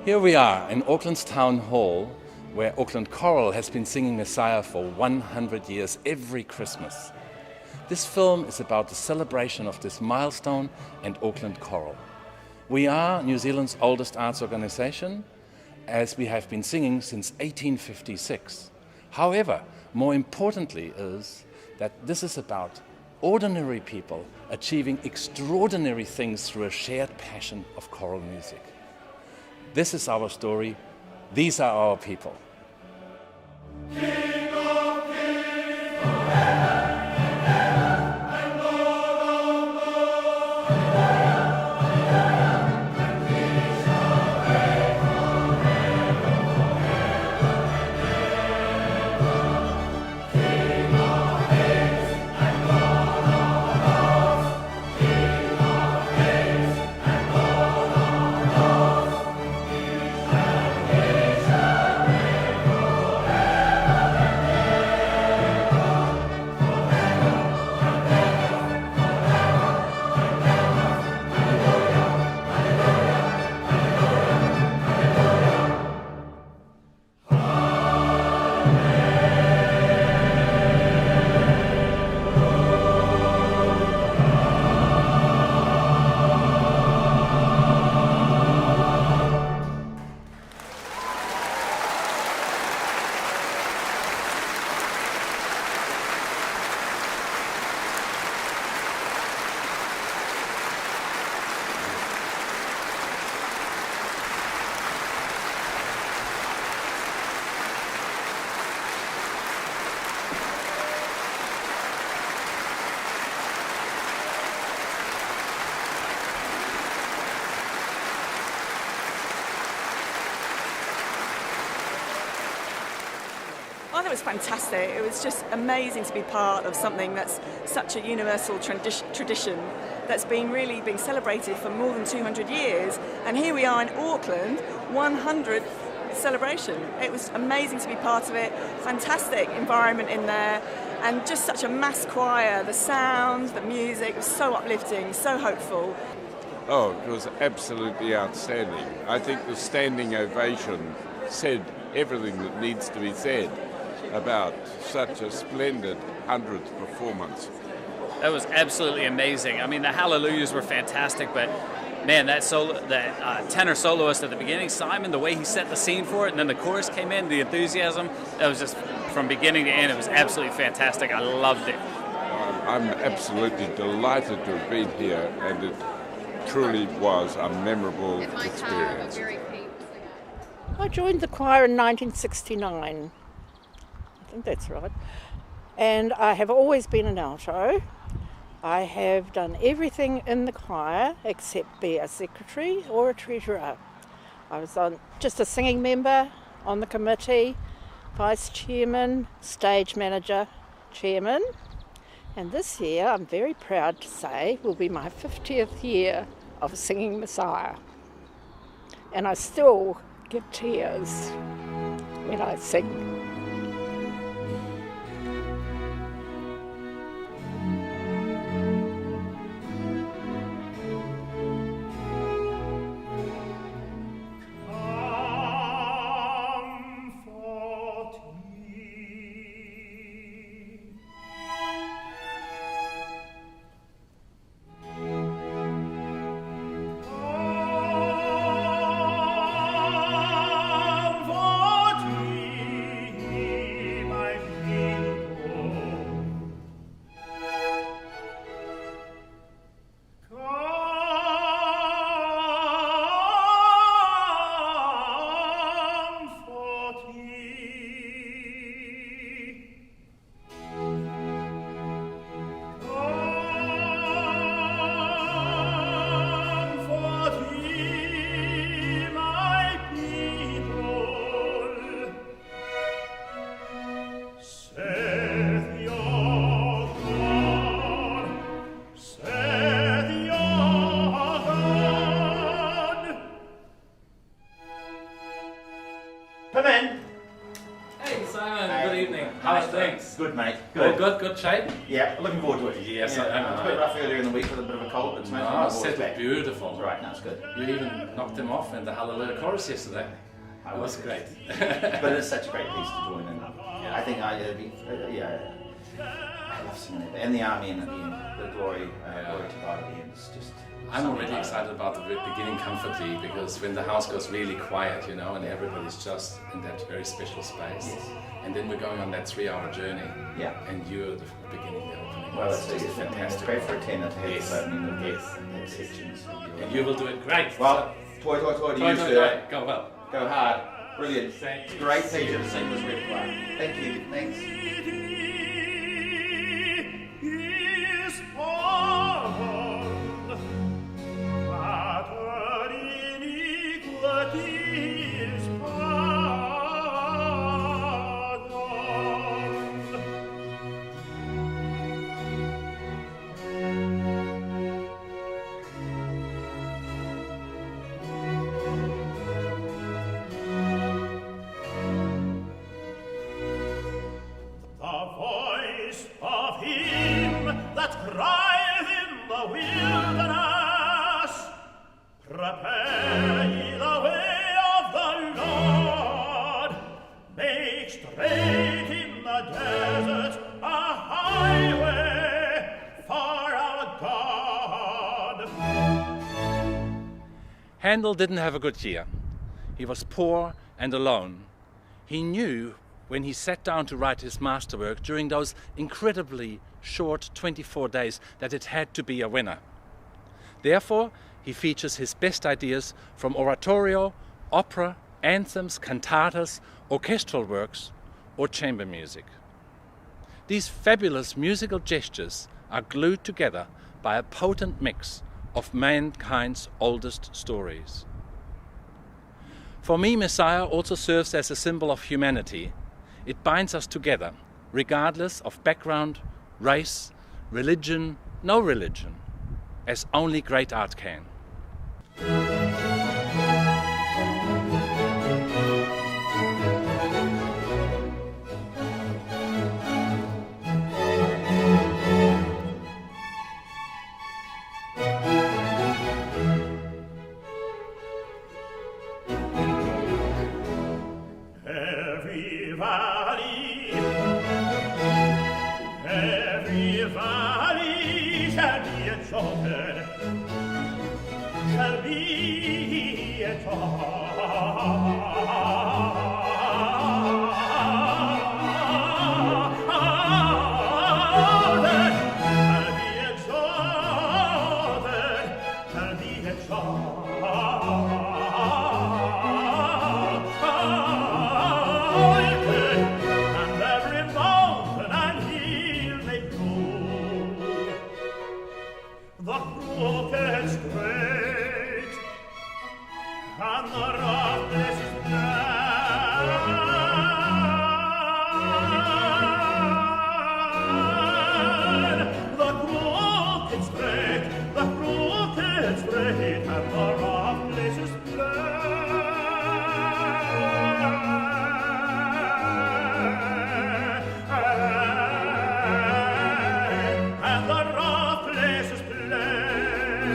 Here we are in Auckland's Town Hall, where Auckland Choral has been singing Messiah for 100 years every Christmas. This film is about the celebration of this milestone and Auckland Choral. We are New Zealand's oldest arts organisation, as we have been singing since 1856. However, more importantly is that this is about ordinary people achieving extraordinary things through a shared passion of choral music. This is our story. These are our people. I thought it was fantastic. It was just amazing to be part of something that's such a universal tradition that's really been celebrated for more than 200 years. And here we are in Auckland, 100th celebration. It was amazing to be part of it. Fantastic environment in there, and just such a mass choir. The sound, the music was so uplifting, so hopeful. Oh, it was absolutely outstanding. I think the standing ovation said everything that needs to be said about such a splendid 100th performance. That was absolutely amazing. I mean, the hallelujahs were fantastic, but man, that tenor soloist at the beginning, Simon, the way he set the scene for it, and then the chorus came in, the enthusiasm, that was just from beginning to end, it was absolutely fantastic. I loved it. I'm absolutely delighted to have been here, and it truly was a memorable experience. I joined the choir in 1969. I think that's right. And I have always been an alto. I have done everything in the choir except be a secretary or a treasurer. I was just a singing member on the committee, vice chairman, stage manager, chairman. And this year, I'm very proud to say, will be my 50th year of singing Messiah. And I still get tears when I sing. Good, mate. All Good. good shape? Yeah, looking forward to it. Yes, yeah, I know. It was a bit rough earlier in the week with a bit of a cold, but No, my set voice back. beautiful. It's right, no, it's good. You even knocked him off in the Hallelujah chorus yesterday. That was great. But it's such a great piece to join in. I think I love singing it. And the Amen at the end, the glory to God at the end. It's just. I'm already excited about the beginning comfortably, because when the house goes really quiet, you know, and everybody's just in that very special space. Yes. And then we're going on that 3-hour journey. Yeah. And you're the beginning, the opening. Well, it's it's just fantastic. great for a tenor to have Yes. this opening of that sections. And you will do it great. Well, toy to you, sir. Go well. Go hard. Brilliant. Thank you. Great pleasure to sing this repertoire. Thank you. Thanks. Prepare ye the way of the Lord, make straight in the desert a highway for our God. Handel didn't have a good year. He was poor and alone. He knew when he sat down to write his masterwork during those incredibly short 24 days that it had to be a winner. Therefore, he features his best ideas from oratorio, opera, anthems, cantatas, orchestral works, or chamber music. These fabulous musical gestures are glued together by a potent mix of mankind's oldest stories. For me, Messiah also serves as a symbol of humanity. It binds us together, regardless of background, race, religion, no religion, as only great art can. Every valley shall be exalted, shall be and every mountain and hill may grow. The crooked straight and the rough places plain. The crooked straight and the rough places and the rough places plain.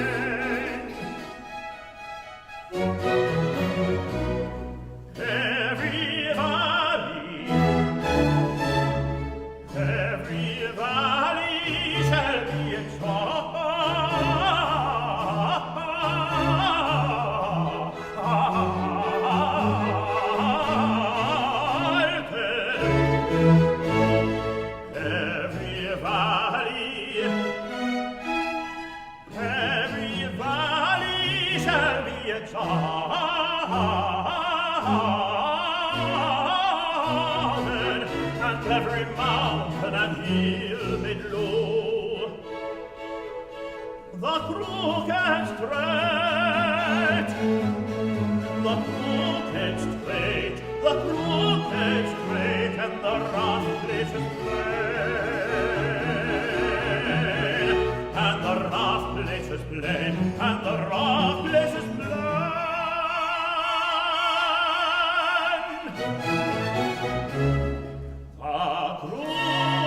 Every valley shall be exalted, and every mountain and hill made low. The crooked straight, and the rough places plain, and the rough places plain, and the rough places plain. The crooked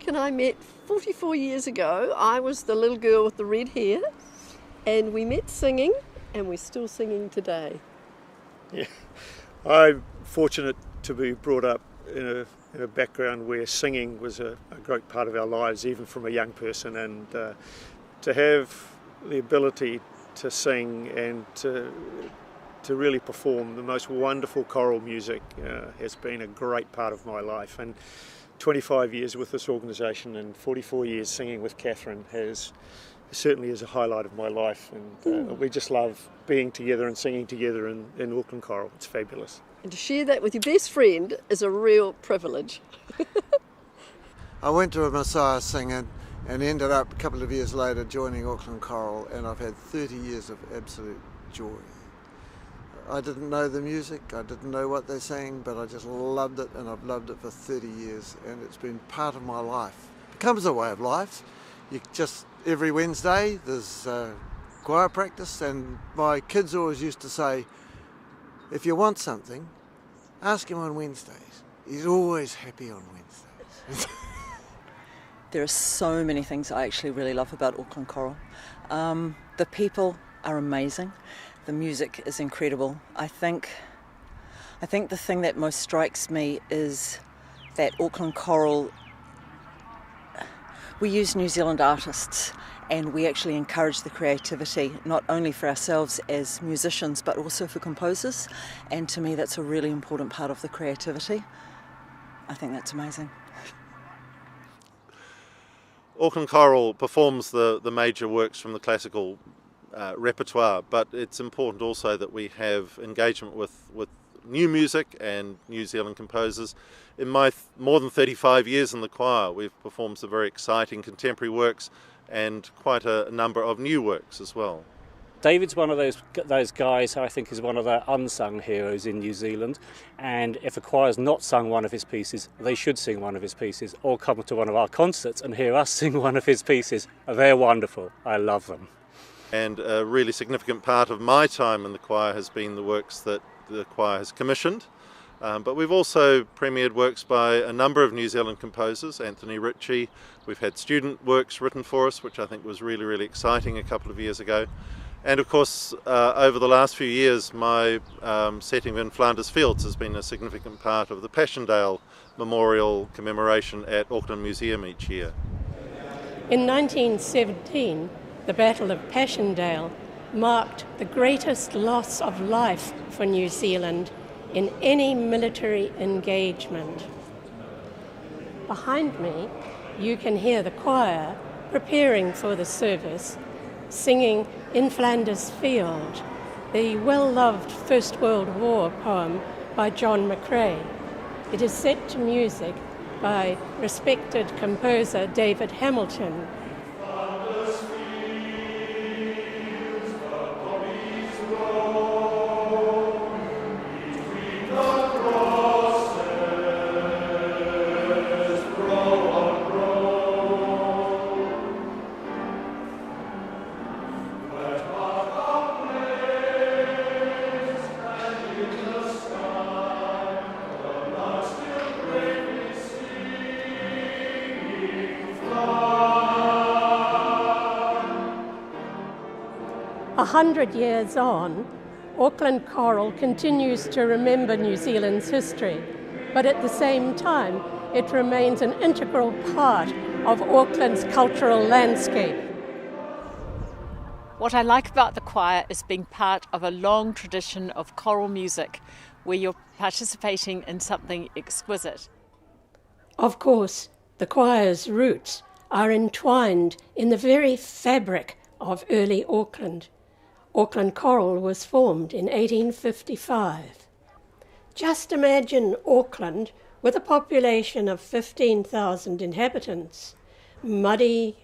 Mike and I met 44 years ago. I was the little girl with the red hair, and we met singing, and we're still singing today. Yeah, I'm fortunate to be brought up in a background where singing was a great part of our lives, even from a young person, and to have the ability to sing and to really perform the most wonderful choral music has been a great part of my life. And 25 years with this organisation and 44 years singing with Catherine certainly is a highlight of my life, and we just love being together and singing together in Auckland Choral. It's fabulous. And to share that with your best friend is a real privilege. I went to a Messiah singing and ended up a couple of years later joining Auckland Choral, and I've had 30 years of absolute joy. I didn't know the music, I didn't know what they sang, but I just loved it, and I've loved it for 30 years, and it's been part of my life. It becomes a way of life. Every Wednesday there's choir practice, and my kids always used to say, if you want something, ask him on Wednesdays. He's always happy on Wednesdays. There are so many things I actually really love about Auckland Choral. The people are amazing. The music is incredible. I think the thing that most strikes me is that Auckland Choral, we use New Zealand artists, and we actually encourage the creativity, not only for ourselves as musicians, but also for composers. And to me, that's a really important part of the creativity. I think that's amazing. Auckland Choral performs the major works from the classical repertoire, but it's important also that we have engagement with new music and New Zealand composers. In my more than 35 years in the choir, we've performed some very exciting contemporary works and quite a number of new works as well. David's one of those guys who I think is one of the unsung heroes in New Zealand, and if a choir's not sung one of his pieces, they should sing one of his pieces, or come to one of our concerts and hear us sing one of his pieces. They're wonderful. I love them. And a really significant part of my time in the choir has been the works that the choir has commissioned. But we've also premiered works by a number of New Zealand composers, Anthony Ritchie. We've had student works written for us, which I think was really, really exciting a couple of years ago. And of course, over the last few years, my setting in Flanders Fields has been a significant part of the Passchendaele Memorial commemoration at Auckland Museum each year. In 1917, the Battle of Passchendaele marked the greatest loss of life for New Zealand in any military engagement. Behind me, you can hear the choir preparing for the service, singing In Flanders Field, the well-loved First World War poem by John McCrae. It is set to music by respected composer David Hamilton. 100 years on, Auckland Choral continues to remember New Zealand's history, but at the same time, it remains an integral part of Auckland's cultural landscape. What I like about the choir is being part of a long tradition of choral music where you're participating in something exquisite. Of course, the choir's roots are entwined in the very fabric of early Auckland. Auckland Choral was formed in 1855. Just imagine Auckland with a population of 15,000 inhabitants, muddy,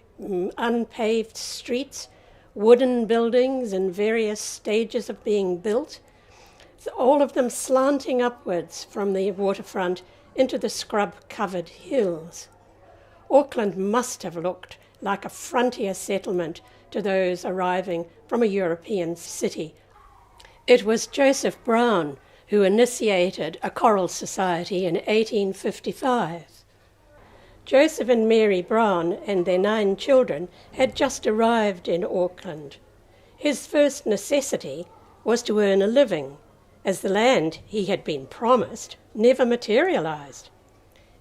unpaved streets, wooden buildings in various stages of being built, all of them slanting upwards from the waterfront into the scrub-covered hills. Auckland must have looked like a frontier settlement to those arriving from a European city. It was Joseph Brown who initiated a choral society in 1855. Joseph and Mary Brown and their 9 children had just arrived in Auckland. His first necessity was to earn a living, as the land he had been promised never materialised.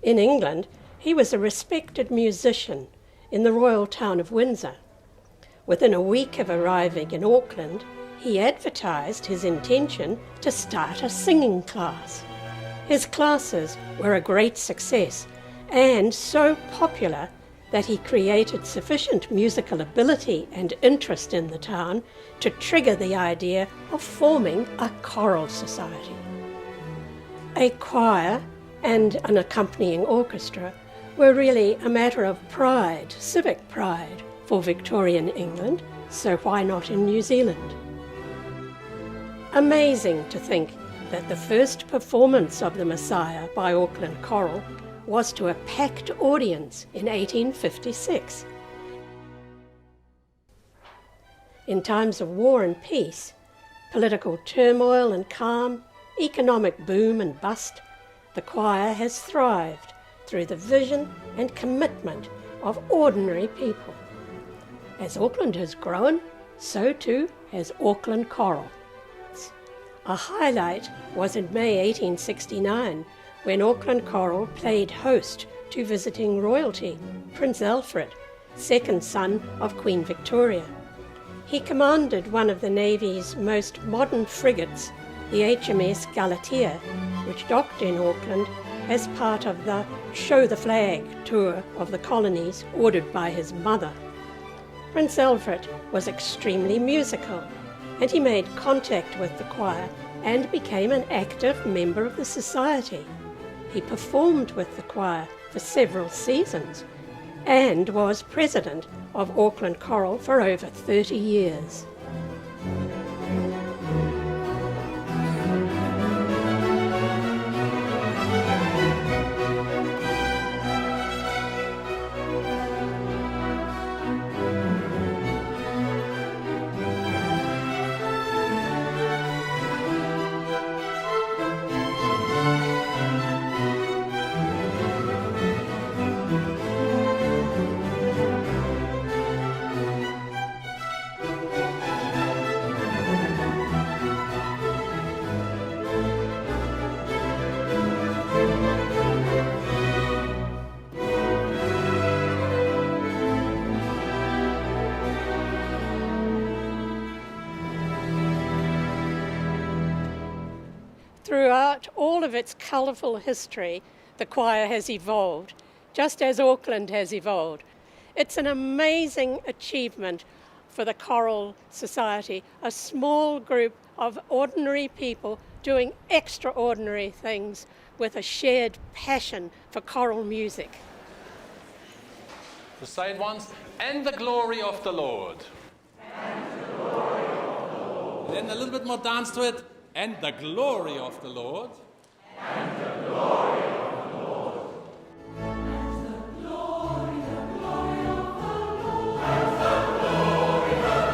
In England, he was a respected musician in the royal town of Windsor. Within a week of arriving in Auckland, he advertised his intention to start a singing class. His classes were a great success and so popular that he created sufficient musical ability and interest in the town to trigger the idea of forming a choral society. A choir and an accompanying orchestra were really a matter of pride, civic pride, for Victorian England, so why not in New Zealand? Amazing to think that the first performance of the Messiah by Auckland Choral was to a packed audience in 1856. In times of war and peace, political turmoil and calm, economic boom and bust, the choir has thrived through the vision and commitment of ordinary people. As Auckland has grown, so too has Auckland Choral. A highlight was in May 1869, when Auckland Choral played host to visiting royalty, Prince Alfred, second son of Queen Victoria. He commanded one of the Navy's most modern frigates, the HMS Galatea, which docked in Auckland as part of the Show the Flag tour of the colonies ordered by his mother. Prince Alfred was extremely musical, and he made contact with the choir and became an active member of the society. He performed with the choir for several seasons and was president of Auckland Choral for over 30 years. Throughout all of its colourful history, the choir has evolved, just as Auckland has evolved. It's an amazing achievement for the Choral Society, a small group of ordinary people doing extraordinary things with a shared passion for choral music. To say it once, and the glory of the Lord. And the glory of the Lord. Then a little bit more dance to it. And the glory of the Lord. And the glory of the Lord. And the glory of the Lord. And the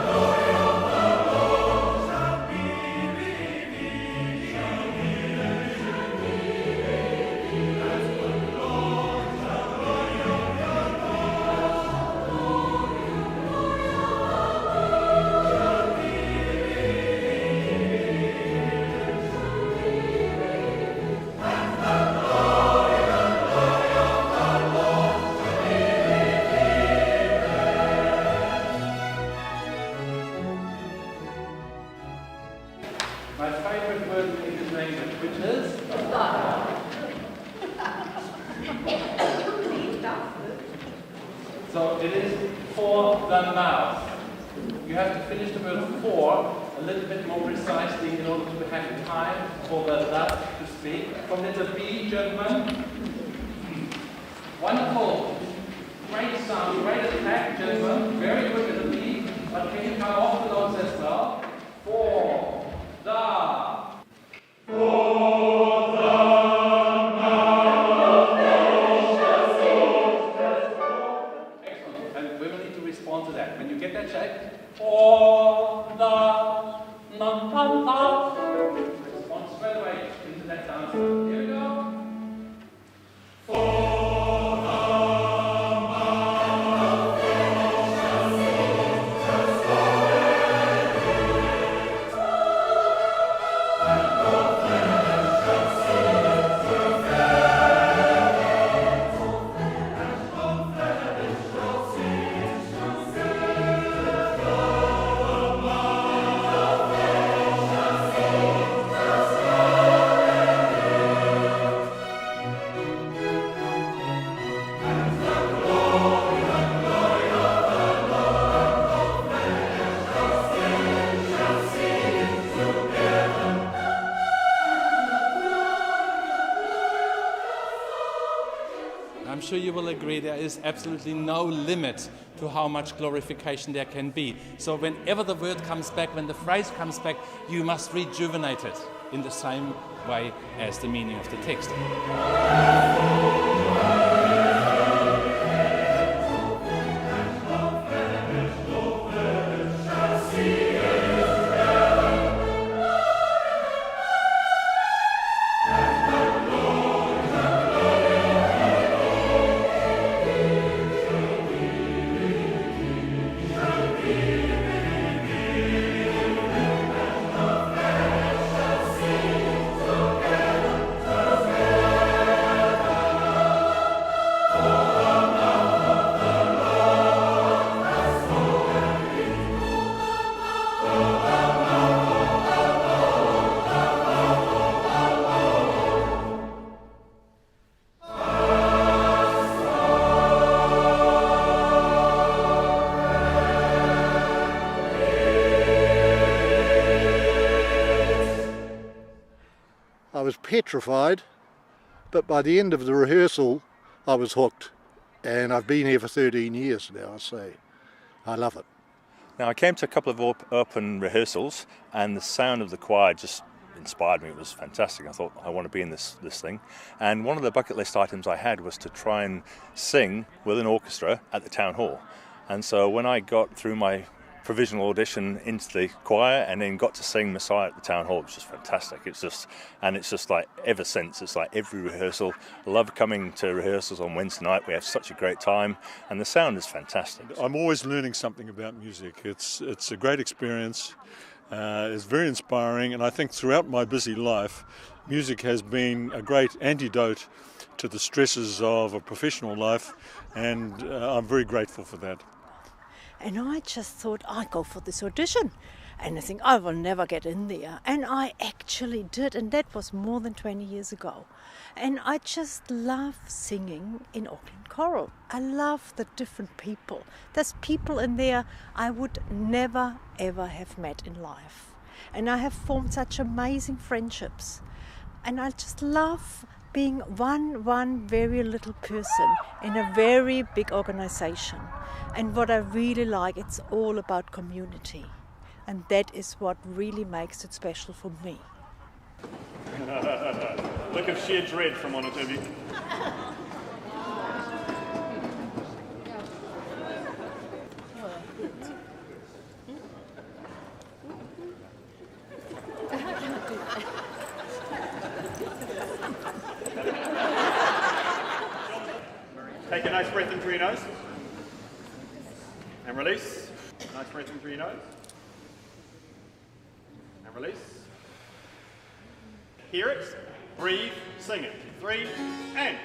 glory of the Lord. Shall be revealed. Shall be revealed. As the glory of the Lord. Shall be my favorite word in English language, which is? So it is for the mouth. You have to finish the word for a little bit more precisely in order to have time for the to speak. From letter B, gentlemen. Wonderful. Great sound, great attack, gentlemen. Very good with the B. But can you come off the notes as well? For the. For the mouth. Excellent. And we will need to respond to that. When you get that check, for the na. Respond straight away into that dance. Here we go. For the sure you will agree, there is absolutely no limit to how much glorification there can be. So whenever the word comes back, when the phrase comes back, you must rejuvenate it in the same way as the meaning of the text. I was petrified, but by the end of the rehearsal I was hooked, and I've been here for 13 years now, so I love it. Now, I came to a couple of open rehearsals, and the sound of the choir just inspired me. It was fantastic. I thought, I want to be in this thing. And one of the bucket list items I had was to try and sing with an orchestra at the Town Hall. And so when I got through my provisional audition into the choir and then got to sing Messiah at the Town Hall, it was just fantastic. It's just like ever since, it's like every rehearsal. I love coming to rehearsals on Wednesday night. We have such a great time and the sound is fantastic. I'm always learning something about music. It's a great experience. It's very inspiring, and I think throughout my busy life, music has been a great antidote to the stresses of a professional life, and I'm very grateful for that. And I just thought, I'd go for this audition. And I think, I will never get in there. And I actually did, and that was more than 20 years ago. And I just love singing in Auckland Choral. I love the different people. There's people in there I would never, ever have met in life. And I have formed such amazing friendships. And I just love being one very little person in a very big organization. And what I really like, it's all about community. And that is what really makes it special for me. Look of sheer dread from one or two of you. Take a nice breath in through your nose. And release. Nice breath in through your nose. And release. Hear it, breathe, sing it. 3, and.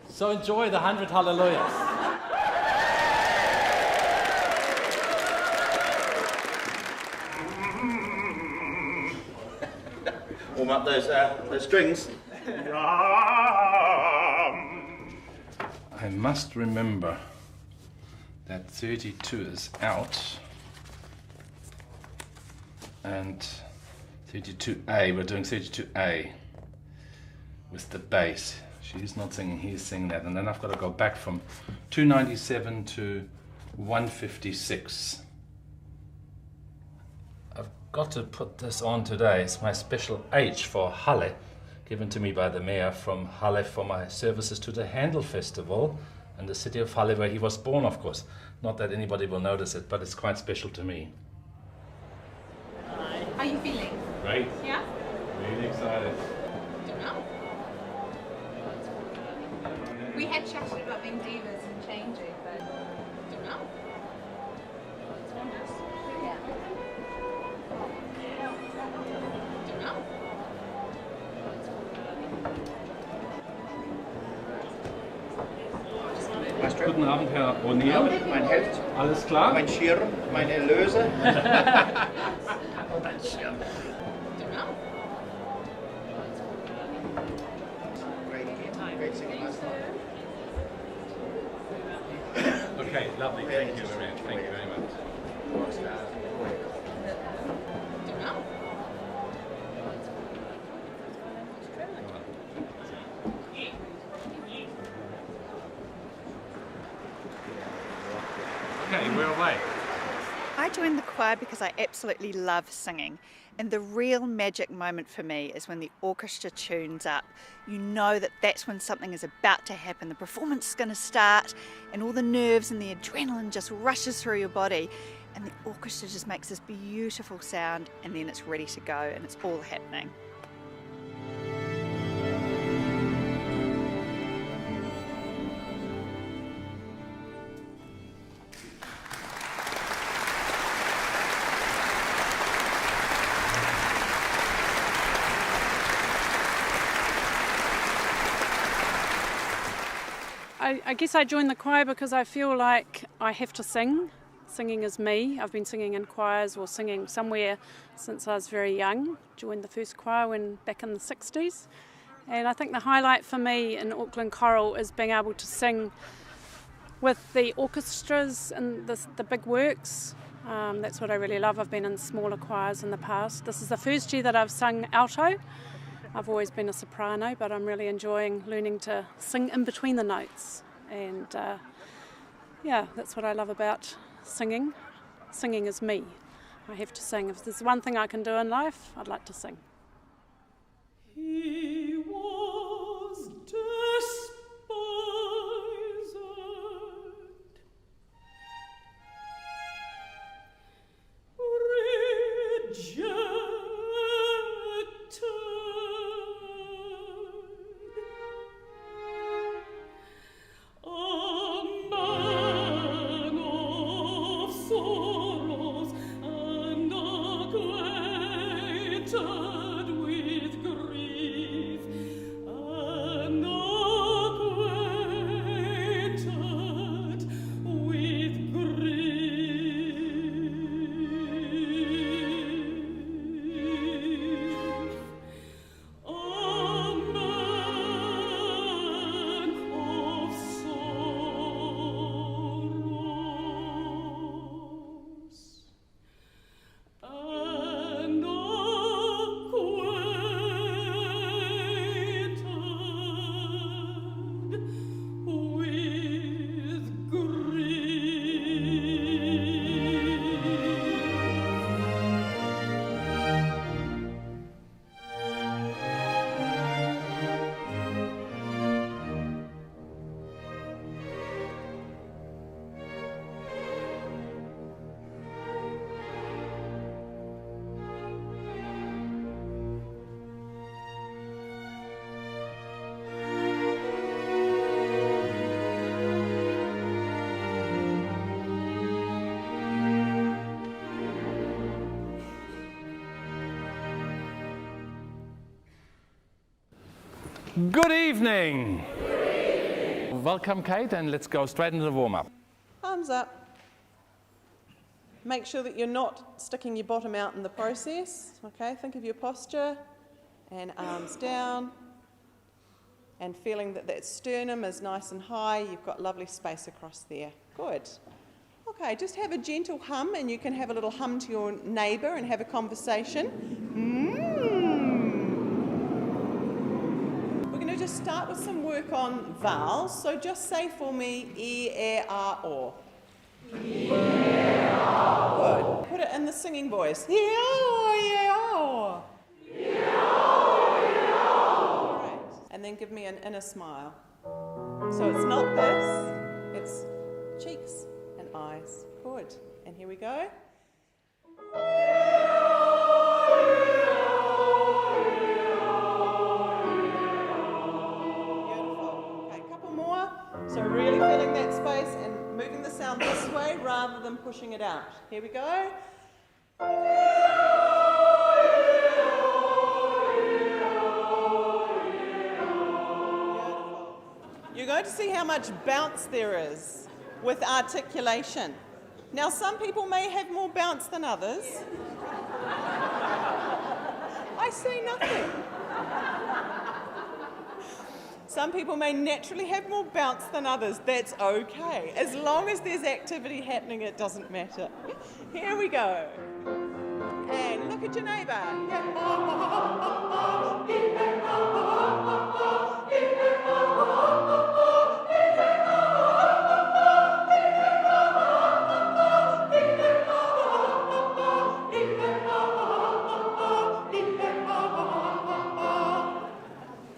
So enjoy the 100 hallelujahs. Warm up those strings. I must remember that 32 is out and 32A, we're doing 32A with the bass. She's not singing, he's singing that. And then I've got to go back from 297 to 156. I've got to put this on today. It's my special H for Halle, given to me by the mayor from Halle for my services to the Handel Festival in the city of Halle, where he was born, of course. Not that anybody will notice it, but it's quite special to me. How are you feeling? Great. Yeah? Really excited. Don't know. We had chatted about being divas and changing, but don't know. It's wonders. Yeah. Don't know. Just Guten Abend, Herr O'Neill. Mein Held. Alles klar? Mein Schirm, mein Erlöser. Dein Schirm. Great singing last night. Okay, lovely. Thank you, Marianne. Thank you very much. Okay, we're away. I joined the choir because I absolutely love singing, and the real magic moment for me is when the orchestra tunes up. You know that that's when something is about to happen. The performance is going to start, and all the nerves and the adrenaline just rushes through your body, and the orchestra just makes this beautiful sound, and then it's ready to go, and it's all happening. I guess I joined the choir because I feel like I have to sing. Singing is me. I've been singing in choirs or singing somewhere since I was very young. Joined the first choir back in the 60s. And I think the highlight for me in Auckland Choral is being able to sing with the orchestras and the big works. That's what I really love. I've been in smaller choirs in the past. This is the first year that I've sung alto. I've always been a soprano, but I'm really enjoying learning to sing in between the notes. And yeah, that's what I love about singing. Singing is me. I have to sing. If there's one thing I can do in life, I'd like to sing. He was despised, rejected, a man of sorrows and acquainted with grief, and acquainted with grief. A man of sorrows and acquainted with Good evening. Welcome, Kate, and let's go straight into the warm-up. Arms up. Make sure that you're not sticking your bottom out in the process. Okay, think of your posture and arms down and feeling that that sternum is nice and high. You've got lovely space across there. Good. Okay, just have a gentle hum, and you can have a little hum to your neighbour and have a conversation. We're going to just start with some work on vowels. So just say for me, e, o. Good. Put it in the singing voice. E-o. Great. And then give me an inner smile. So it's not this, it's cheeks and eyes. Good. And here we go. So really filling that space and moving the sound this way rather than pushing it out. Here we go. Beautiful. You're know, to see how much bounce there is with articulation. Now, some people may have more bounce than others. I say nothing. Some people may naturally have more bounce than others. That's okay. As long as there's activity happening, it doesn't matter. Here we go. And look at your neighbour.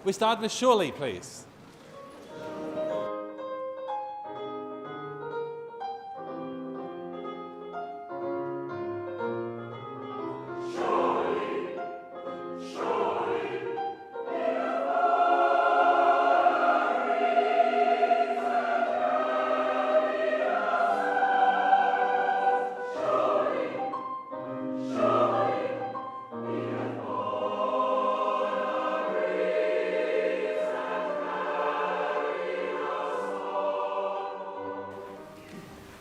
We start with Surely, please.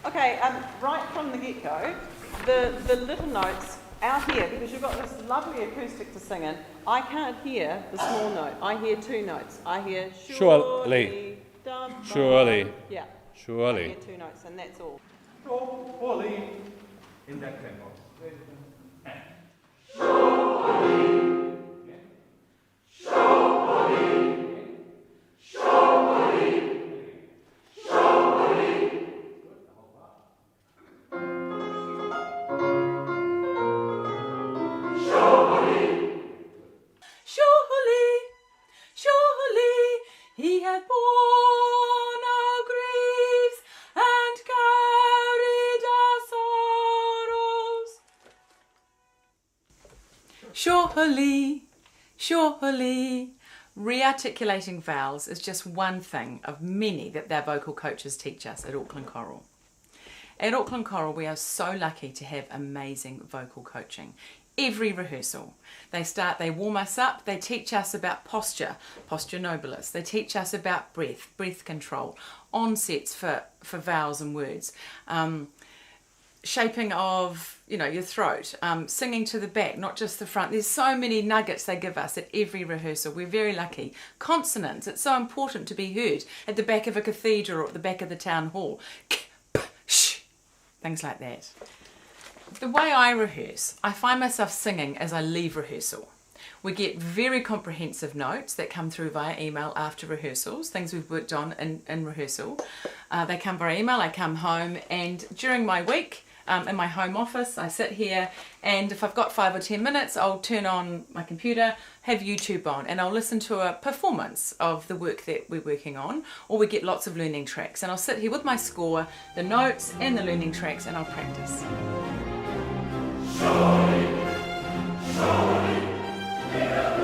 Okay, right from the get-go, the little notes out here, because you've got this lovely acoustic to sing in, I can't hear the small note. I hear two notes. I hear surely. Surely. Yeah. Surely. I hear two notes, and that's all. Surely. In that tempo. He hath borne our griefs and carried our sorrows. Surely, surely. Rearticulating vowels is just one thing of many that their vocal coaches teach us at Auckland Choral. At Auckland Choral, we are so lucky to have amazing vocal coaching. Every rehearsal, they warm us up, they teach us about posture nobilis, they teach us about breath control, onsets for vowels and words, shaping of your throat, singing to the back, not just the front. There's so many nuggets they give us at every rehearsal. We're very lucky. Consonants, it's so important to be heard at the back of a cathedral or at the back of the town hall. Things like that. The way I rehearse, I find myself singing as I leave rehearsal. We get very comprehensive notes that come through via email after rehearsals, things we've worked on in rehearsal. They come via email, I come home, and during my week, in my home office, I sit here, and if I've got 5 or 10 minutes, I'll turn on my computer, have YouTube on, and I'll listen to a performance of the work that we're working on, or we get lots of learning tracks, and I'll sit here with my score, the notes and the learning tracks, and I'll practice. Surely, surely, we have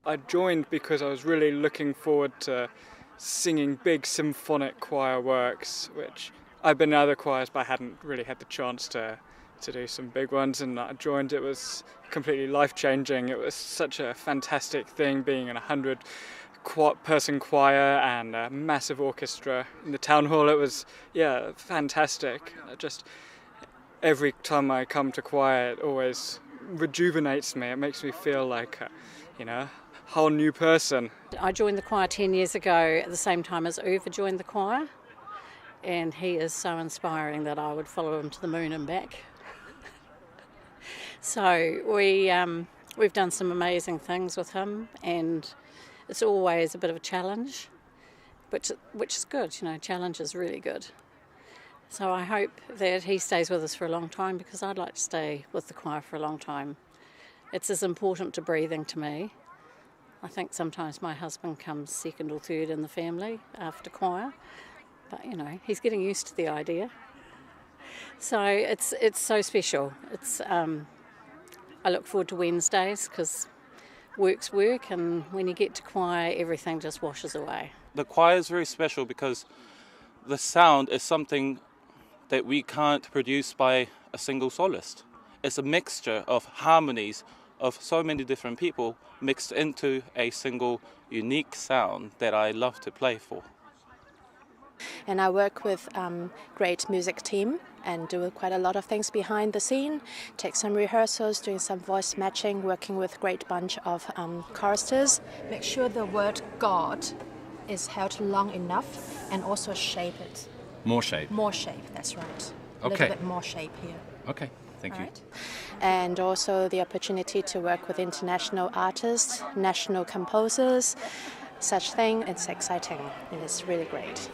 I joined because I was really looking forward to singing big symphonic choir works, which I've been in other choirs but I hadn't really had the chance to do some big ones, and I joined. It was completely life-changing. It was such a fantastic thing being in 100 person choir and a massive orchestra in the town hall. It was, fantastic. Just every time I come to choir, it always rejuvenates me. It makes me feel like, a whole new person. I joined the choir 10 years ago at the same time as Uwe joined the choir, and he is so inspiring that I would follow him to the moon and back. So we've done some amazing things with him, and it's always a bit of a challenge, which is good. Challenge is really good. So I hope that he stays with us for a long time, because I'd like to stay with the choir for a long time. It's as important to breathing to me. I think sometimes my husband comes second or third in the family after choir, but he's getting used to the idea. So it's so special. I look forward to Wednesdays, because work's work, and when you get to choir, everything just washes away. The choir is very special because the sound is something that we can't produce by a single soloist. It's a mixture of harmonies of so many different people mixed into a single unique sound that I love to play for. And I work with a great music team and do quite a lot of things behind the scene, take some rehearsals, doing some voice matching, working with a great bunch of choristers. Make sure the word God is held long enough, and also shape it. More shape? More shape, that's right. A Okay. little bit more shape here. Okay, thank you. And also the opportunity to work with international artists, national composers, such thing. It's exciting and it's really great.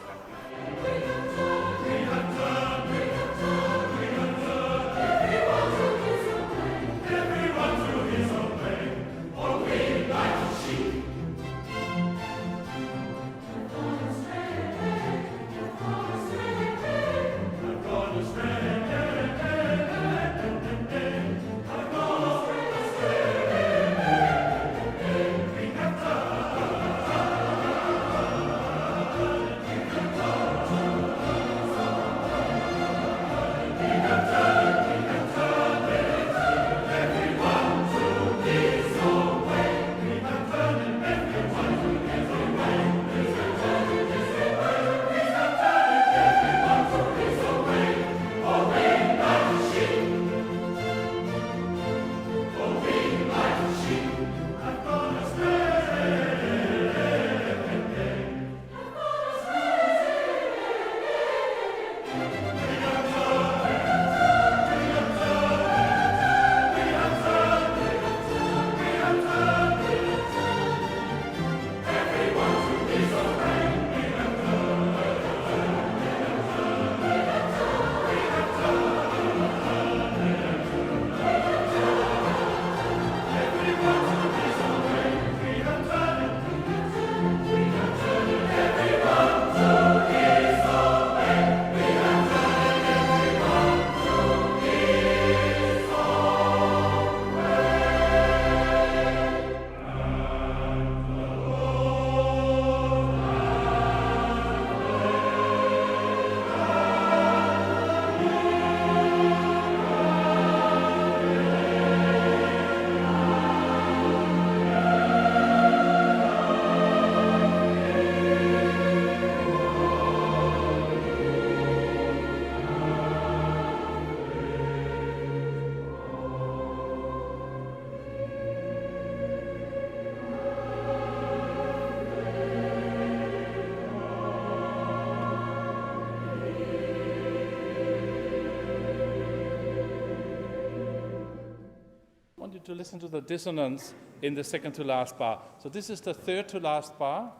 To listen to the dissonance in the second to last bar. So this is the third to last bar.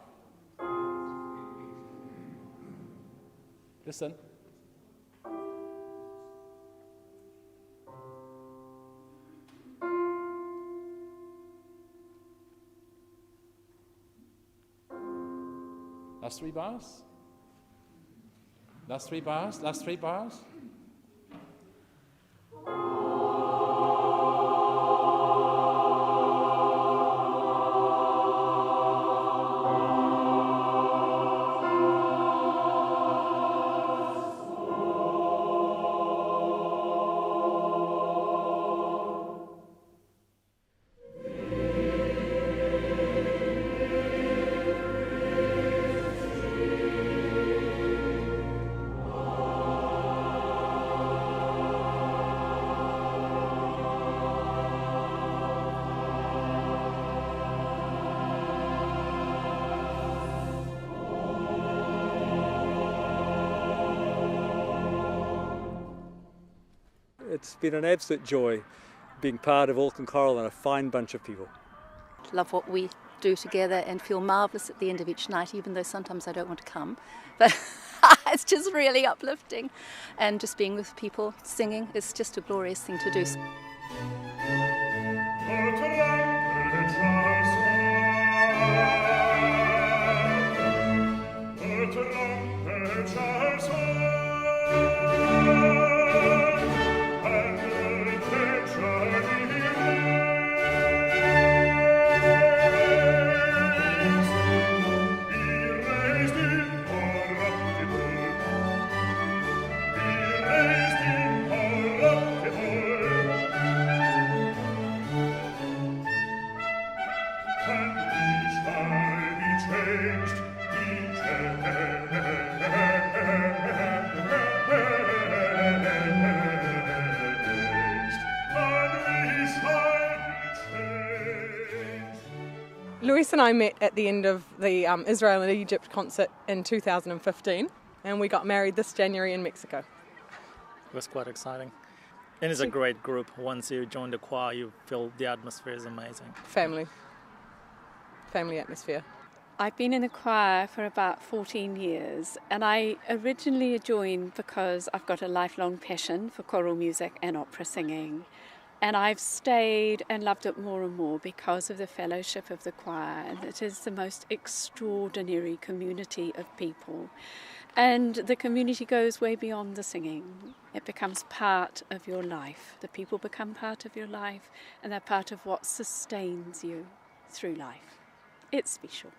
Listen. Last three bars. Last three bars. Last three bars. it's been an absolute joy being part of Auckland Choral and a fine bunch of people. Love what we do together and feel marvellous at the end of each night, even though sometimes I don't want to come. But it's just really uplifting. And just being with people singing is just a glorious thing to do. Luis and I met at the end of the Israel and Egypt concert in 2015, and we got married this January in Mexico. It was quite exciting. And it's a great group. Once you join the choir, you feel the atmosphere is amazing. Family atmosphere. I've been in the choir for about 14 years, and I originally joined because I've got a lifelong passion for choral music and opera singing. And I've stayed and loved it more and more because of the fellowship of the choir. And it is the most extraordinary community of people. And the community goes way beyond the singing. It becomes part of your life. The people become part of your life, and they're part of what sustains you through life. It's special.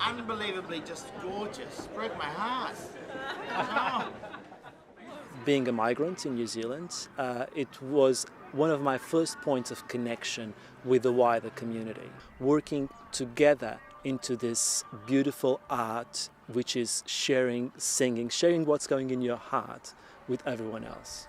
Unbelievably just gorgeous. Broke my heart. Oh. Being a migrant in New Zealand, it was one of my first points of connection with the wider community. Working together into this beautiful art, which is sharing, singing, sharing what's going in your heart with everyone else.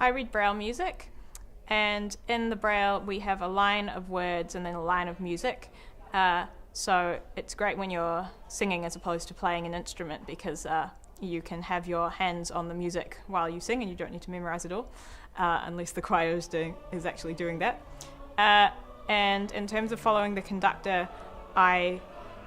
I read Braille music, and in the Braille we have a line of words and then a line of music. So it's great when you're singing as opposed to playing an instrument, because you can have your hands on the music while you sing and you don't need to memorize it all, unless the choir is actually doing that. And in terms of following the conductor, I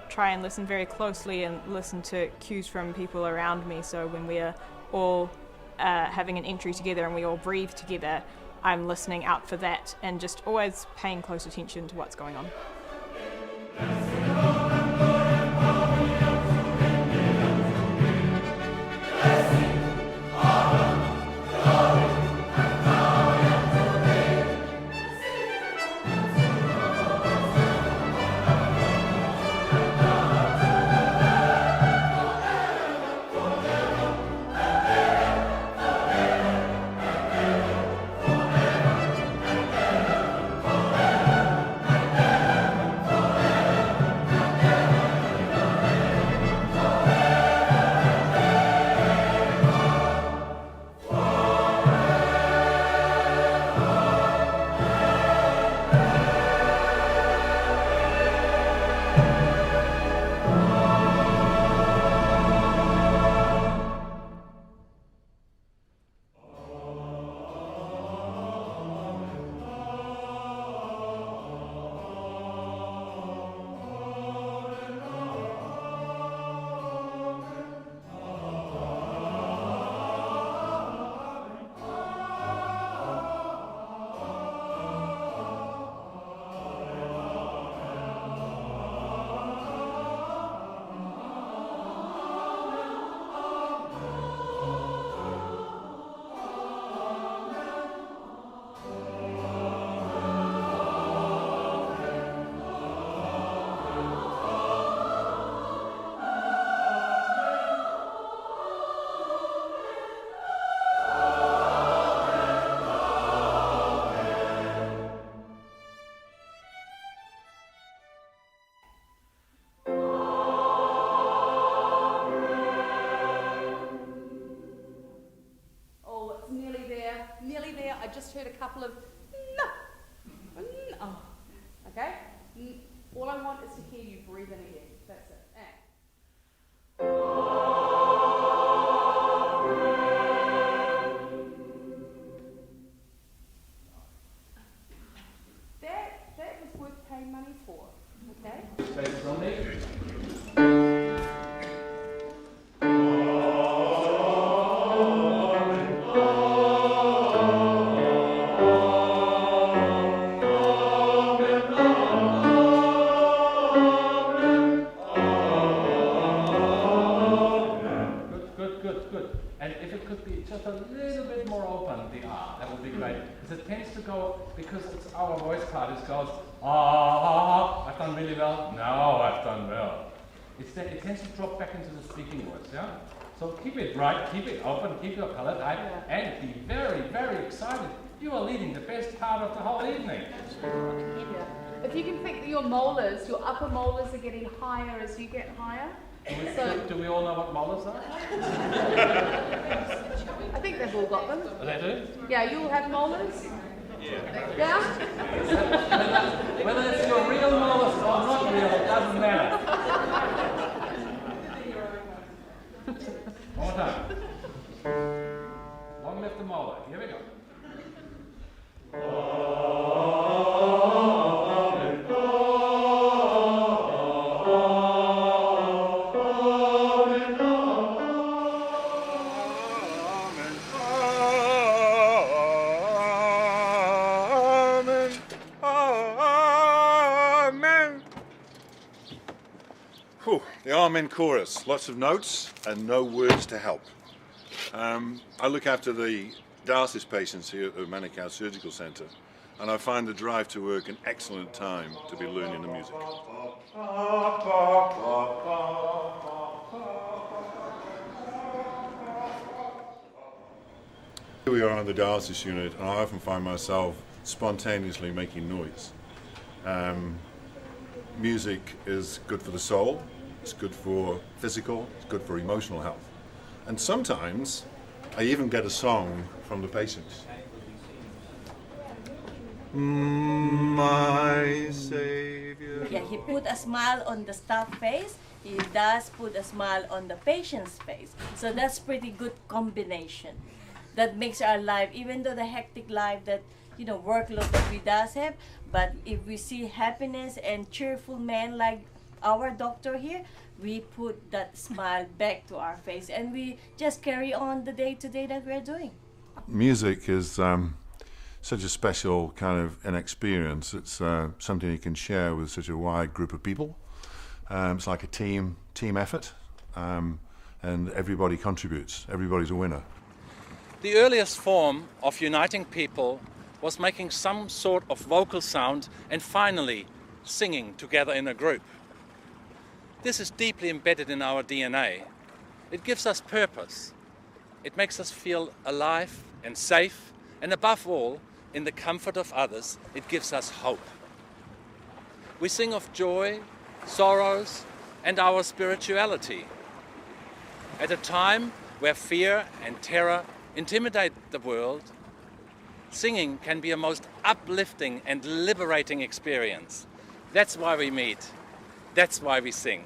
try and listen very closely and listen to cues from people around me. So when we're all having an entry together and we all breathe together, I'm listening out for that and just always paying close attention to what's going on. Nearly there. I just heard a couple of no. Oh, okay. All I want is to hear you breathe in again. That's it. That was worth paying money for. Okay. Space from me. Just a little bit more open, the ah, that would be great. Because it tends to go, because it's our voice part, it goes, I've done really well. No, I've done well. It tends to drop back into the speaking voice, yeah? So keep it bright, keep it open, keep your palate high, and be very, very excited. You are leading the best part of the whole evening. If you can think that your molars, your upper molars are getting higher as you get higher. Do we all know what molars are? I think they've all got them. Oh, they do? Yeah, you all have molars? Yeah. Yeah? Whether it's your real molars or not real, it doesn't matter. One more time. Long lift the molar. Here we go. The Amen chorus, lots of notes and no words to help. I look after the dialysis patients here at the Manukau Surgical Centre, and I find the drive to work an excellent time to be learning the music. Here we are on the dialysis unit, and I often find myself spontaneously making noise. Music is good for the soul. It's good for physical, it's good for emotional health. And sometimes I even get a song from the patients. my Savior. Yeah, he put a smile on the staff face. He does put a smile on the patient's face. So that's pretty good combination. That makes our life, even though the hectic life that, you know, workload that we does have, but if we see happiness and cheerful men like our doctor here, we put that smile back to our face and we just carry on the day-to-day that we're doing. Music is such a special kind of an experience. It's something you can share with such a wide group of people. It's like a team effort, and everybody contributes. Everybody's a winner. The earliest form of uniting people was making some sort of vocal sound and finally singing together in a group. This is deeply embedded in our DNA. It gives us purpose. It makes us feel alive and safe, and above all, in the comfort of others, it gives us hope. We sing of joy, sorrows, and our spirituality. At a time where fear and terror intimidate the world, singing can be a most uplifting and liberating experience. That's why we meet. That's why we sing.